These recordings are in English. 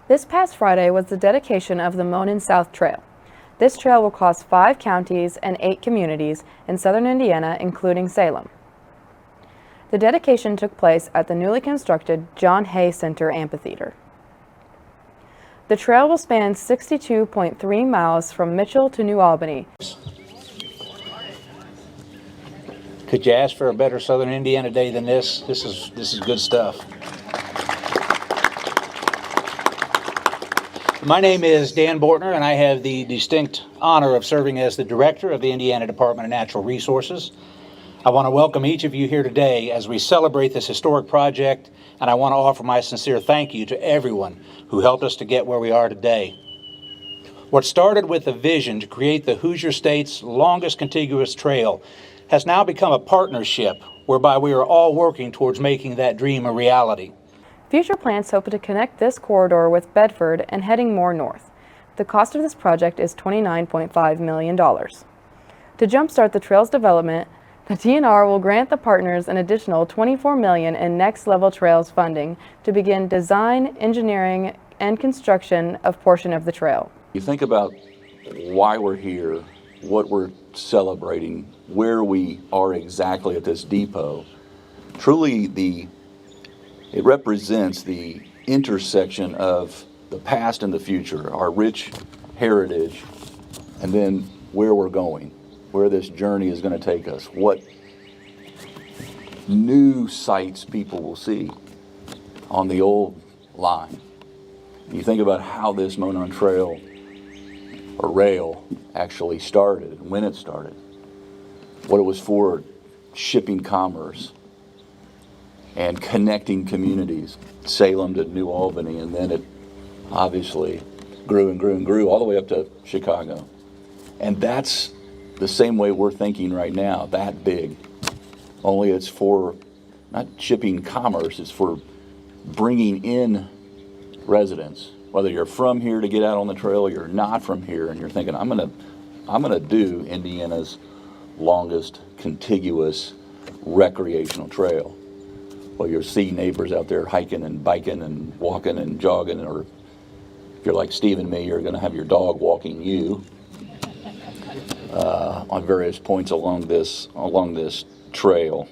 This past Friday was the dedication of the Monon South Trail. This trail will cross 5 counties and 8 communities in southern Indiana, including Salem. The dedication took place at the newly constructed John Hay Center Amphitheater. The trail will span 62.3 miles from Mitchell to New Albany. Could you ask for a better southern Indiana day than this? This is good stuff. My name is Dan Bortner, and I have the distinct honor of serving as the director of the Indiana Department of Natural Resources. I want to welcome each of you here today as we celebrate this historic project, and I want to offer my sincere thank you to everyone who helped us to get where we are today. What started with a vision to create the Hoosier State's longest contiguous trail has now become a partnership whereby we are all working towards making that dream a reality. Future plans hope to connect this corridor with Bedford and heading more north. The cost of this project is $29.5 million. To jumpstart the trail's development, the DNR will grant the partners an additional $24 million in Next Level Trails funding to begin design, engineering, and construction of portion of the trail. You think about why we're here, what we're celebrating, where we are exactly at this depot. Truly, it represents the intersection of the past and the future, our rich heritage, and then where we're going, where this journey is going to take us, what new sights people will see on the old line. You think about how this Monon Trail or rail actually started, when it started, what it was for, shipping commerce and connecting communities, Salem to New Albany, and then it obviously grew and grew and grew all the way up to Chicago. And that's the same way we're thinking right now, that big. Only it's for not shipping commerce, it's for bringing in residents. Whether you're from here to get out on the trail or you're not from here and you're thinking, I'm gonna do Indiana's longest contiguous recreational trail. Well, you'll see neighbors out there hiking and biking and walking and jogging, or if you're like Steve and me, you're gonna have your dog walking you on various points along this trail.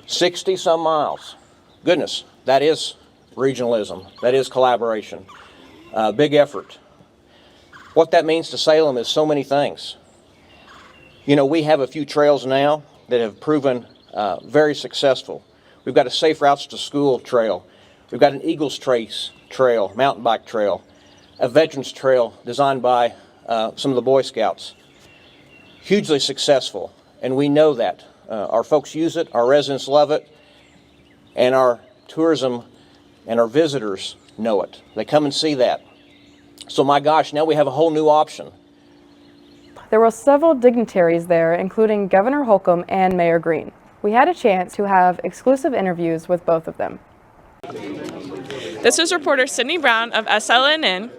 60 some miles. Goodness, that is regionalism, that is collaboration. Big effort. What that means to Salem is so many things. You know, we have a few trails now that have proven very successful. We've got a Safe Routes to School trail. We've got an Eagles Trace trail, mountain bike trail, a Veterans Trail designed by some of the Boy Scouts. Hugely successful, and we know that. Our folks use it, our residents love it, and our tourism and our visitors know it. They come and see that. So my gosh, now we have a whole new option. There were several dignitaries there, including Governor Holcomb and Mayor Green. We had a chance to have exclusive interviews with both of them. This is reporter Sydney Brown of SLNN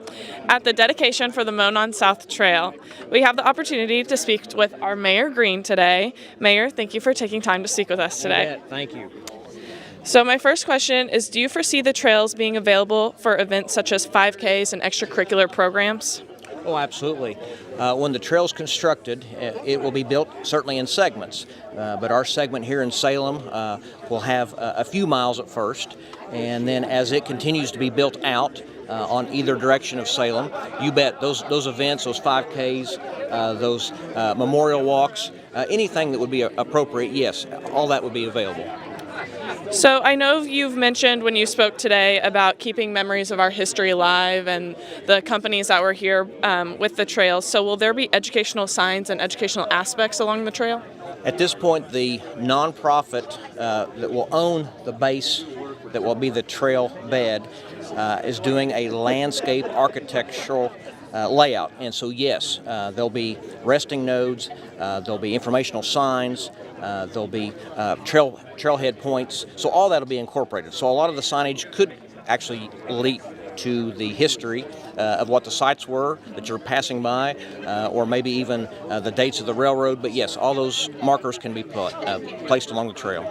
at the dedication for the Monon South Trail. We have the opportunity to speak with our Mayor Green today. Mayor, thank you for taking time to speak with us today. Thank you. So my first question is, do you foresee the trails being available for events such as 5Ks and extracurricular programs? Oh, absolutely. When the trail's constructed, it will be built certainly in segments, but our segment here in Salem will have a few miles at first, and then as it continues to be built out on either direction of Salem, you bet those events, those 5Ks, those memorial walks, anything that would be appropriate, yes, all that would be available. So I know you've mentioned when you spoke today about keeping memories of our history alive and the companies that were here with the trail. So will there be educational signs and educational aspects along the trail? At this point, the nonprofit that will own the base that will be the trail bed is doing a landscape architectural layout. And so yes, there'll be resting nodes, there'll be informational signs, there'll be trailhead points, so all that'll be incorporated. So a lot of the signage could actually lead to the history of what the sites were that you're passing by, or maybe even the dates of the railroad. But yes, all those markers can be placed along the trail.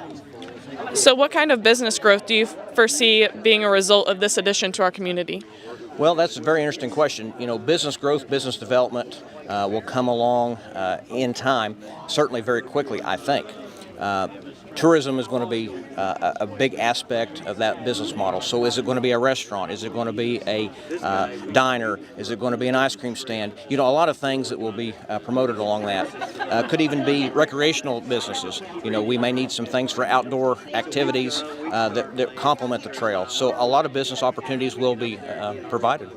So what kind of business growth do you foresee being a result of this addition to our community? Well, that's a very interesting question. You know, business growth, business development will come along in time, certainly very quickly, I think. Tourism is going to be a big aspect of that business model. So is it going to be a restaurant? Is it going to be a diner? Is it going to be an ice cream stand? You know, a lot of things that will be promoted along that. Could even be recreational businesses. You know, we may need some things for outdoor activities that complement the trail. So a lot of business opportunities will be provided.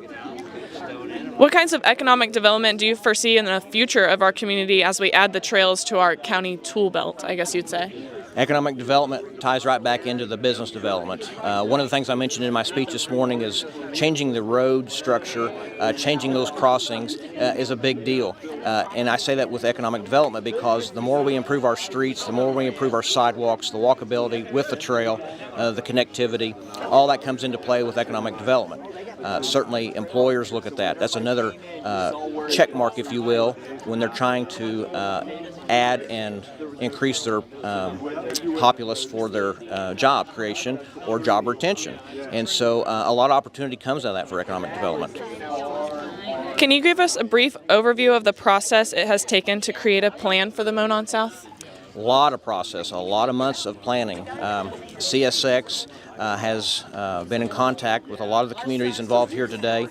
What kinds of economic development do you foresee in the future of our community as we add the trails to our county tool belt, I guess you'd say? Economic development ties right back into the business development. One of the things I mentioned in my speech this morning is changing the road structure, changing those crossings is a big deal. And I say that with economic development because the more we improve our streets, the more we improve our sidewalks, the walkability with the trail, the connectivity, all that comes into play with economic development. Certainly employers look at that. That's another check mark, if you will, when they're trying to add and increase their populace for their job creation or job retention. And so a lot of opportunity comes out of that for economic development. Can you give us a brief overview of the process it has taken to create a plan for the Monon South? A lot of process, a lot of months of planning. CSX has been in contact with a lot of the communities involved here today,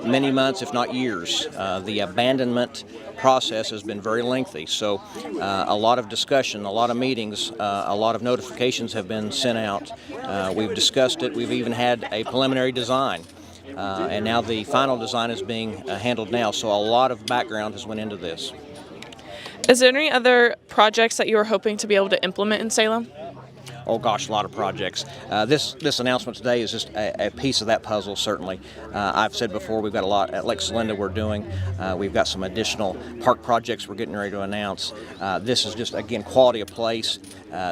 many months, if not years. The abandonment process has been very lengthy, so a lot of discussion, a lot of meetings, a lot of notifications have been sent out. We've discussed it. We've even had a preliminary design. And now the final design is being handled now, so a lot of background has went into this. Is there any other projects that you are hoping to be able to implement in Salem? Oh gosh, a lot of projects. This announcement today is just a piece of that puzzle, certainly. I've said before, we've got a lot at Lake Salinda we're doing. We've got some additional park projects we're getting ready to announce. This is just, again, quality of place.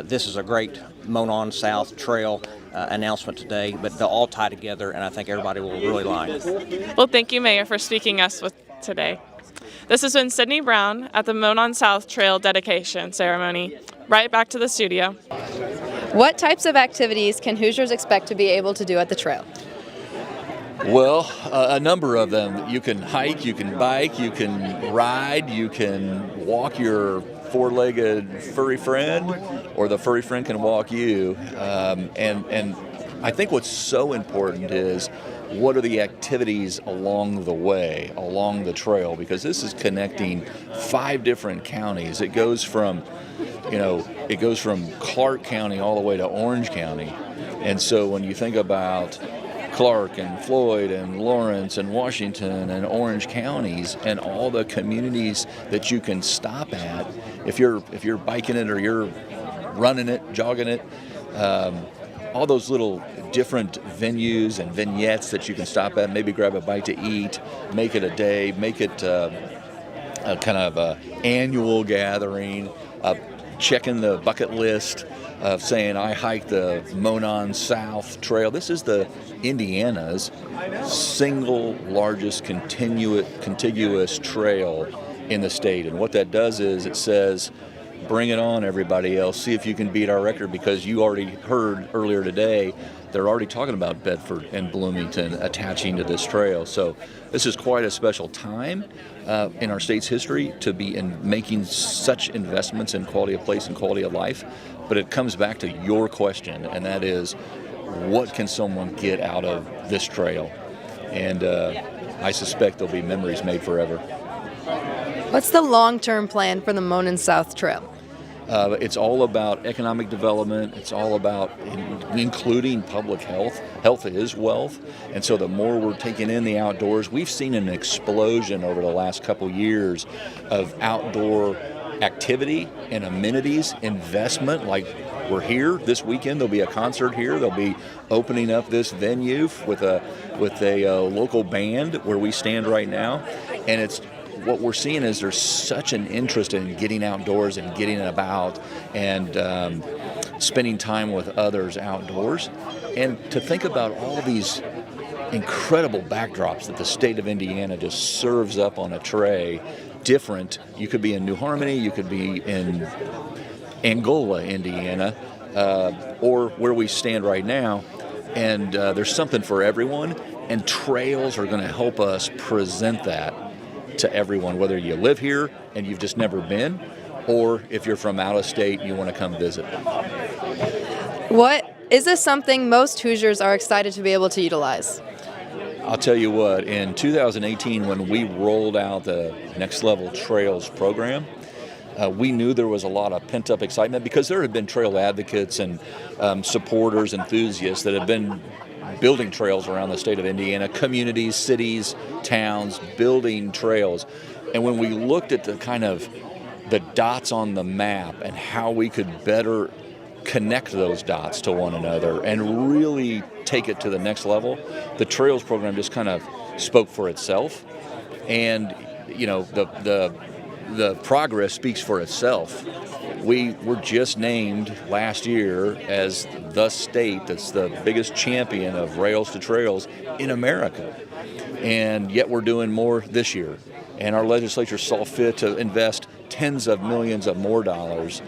This is a great Monon South Trail announcement today, but they'll all tie together, and I think everybody will really like. Well, thank you, Mayor, for speaking us with today. This has been Sydney Brown at the Monon South Trail Dedication ceremony. Right back to the studio. What types of activities can Hoosiers expect to be able to do at the trail? Well, a number of them. You can hike, you can bike, you can ride, you can walk your four-legged furry friend, or the furry friend can walk you. And I think what's so important is what are the activities along the way, along the trail, because this is connecting 5 different counties. It goes from Clark County all the way to Orange County. And so when you think about Clark and Floyd and Lawrence and Washington and Orange counties and all the communities that you can stop at, if you're biking it or you're running it, jogging it, all those little different venues and vignettes that you can stop at, maybe grab a bite to eat, make it a day, make it a kind of a annual gathering, checking the bucket list of saying, I hiked the Monon South Trail. This is the Indiana's single largest contiguous trail in the state. And what that does is it says, bring it on, everybody else. See if you can beat our record, because you already heard earlier today, they're already talking about Bedford and Bloomington attaching to this trail. So this is quite a special time in our state's history to be making such investments in quality of place and quality of life. But it comes back to your question, and that is, what can someone get out of this trail? And I suspect there'll be memories made forever. What's the long-term plan for the Monon South Trail? It's all about economic development. It's all about including public health. Health is wealth. And so the more we're taking in the outdoors, we've seen an explosion over the last couple years of outdoor activity and amenities, investment. Like we're here this weekend, there'll be a concert here. They'll be opening up this venue with a local band where we stand right now. And it's what we're seeing is there's such an interest in getting outdoors and getting about and spending time with others outdoors. And to think about all these incredible backdrops that the state of Indiana just serves up on a tray, different. You could be in New Harmony, you could be in Angola, Indiana, or where we stand right now. And there's something for everyone. And trails are going to help us present that to everyone, whether you live here and you've just never been, or if you're from out of state and you want to come visit. Is this something most Hoosiers are excited to be able to utilize? I'll tell you what, in 2018, when we rolled out the Next Level Trails program, we knew there was a lot of pent-up excitement because there had been trail advocates and supporters, enthusiasts that have been building trails around the state of Indiana, communities, cities, towns, building trails. And when we looked at the kind of the dots on the map and how we could better connect those dots to one another and really take it to the next level, the Trails program just kind of spoke for itself. And, you know, the progress speaks for itself. We were just named last year as the state that's the biggest champion of rails to trails in America. And yet we're doing more this year. And our legislature saw fit to invest tens of millions of more dollars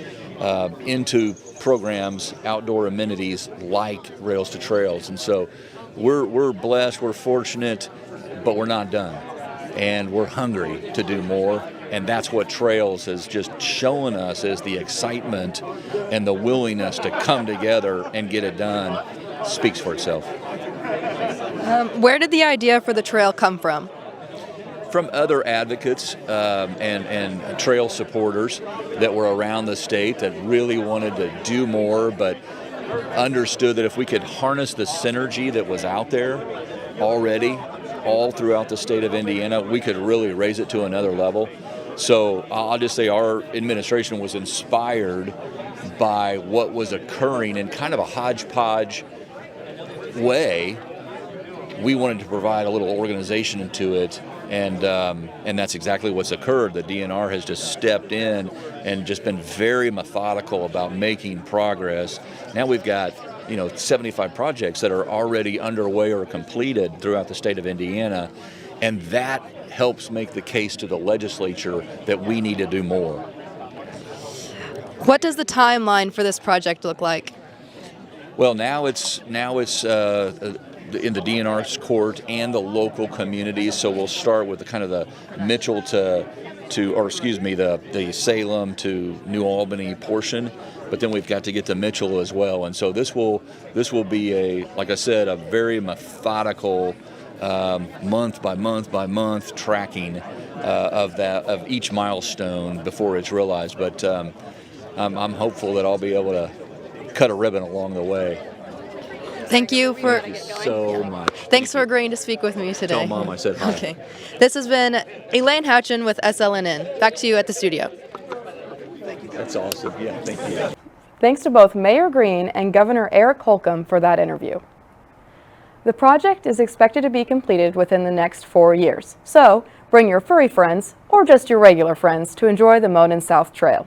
into programs, outdoor amenities like Rails to Trails. And so we're blessed, we're fortunate, but we're not done. And we're hungry to do more. And that's what Trails has just shown us, is the excitement and the willingness to come together and get it done speaks for itself. Where did the idea for the trail come from? From other advocates and trail supporters that were around the state that really wanted to do more, but understood that if we could harness the synergy that was out there already all throughout the state of Indiana, we could really raise it to another level. So I'll just say our administration was inspired by what was occurring in kind of a hodgepodge way. We wanted to provide a little organization into it, and that's exactly what's occurred. The DNR has just stepped in and just been very methodical about making progress. Now we've got 75 projects that are already underway or completed throughout the state of Indiana, and that helps make the case to the legislature that we need to do more. What does the timeline for this project look like? Well, now it's in the DNR's court and the local communities. So we'll start with the Mitchell the Salem to New Albany portion, but then we've got to get to Mitchell as well. And so this will be like I said, a very methodical month by month tracking of each milestone before it's realized. But I'm hopeful that I'll be able to cut a ribbon along the way. Thank you so much. Thanks for agreeing to speak with me today. Tell Mom I said hi. Okay. This has been Elaine Houchin with SLNN. Back to you at the studio. That's awesome. Yeah, thank you. Thanks to both Mayor Green and Governor Eric Holcomb for that interview. The project is expected to be completed within the next 4 years, so bring your furry friends or just your regular friends to enjoy the Monon South Trail.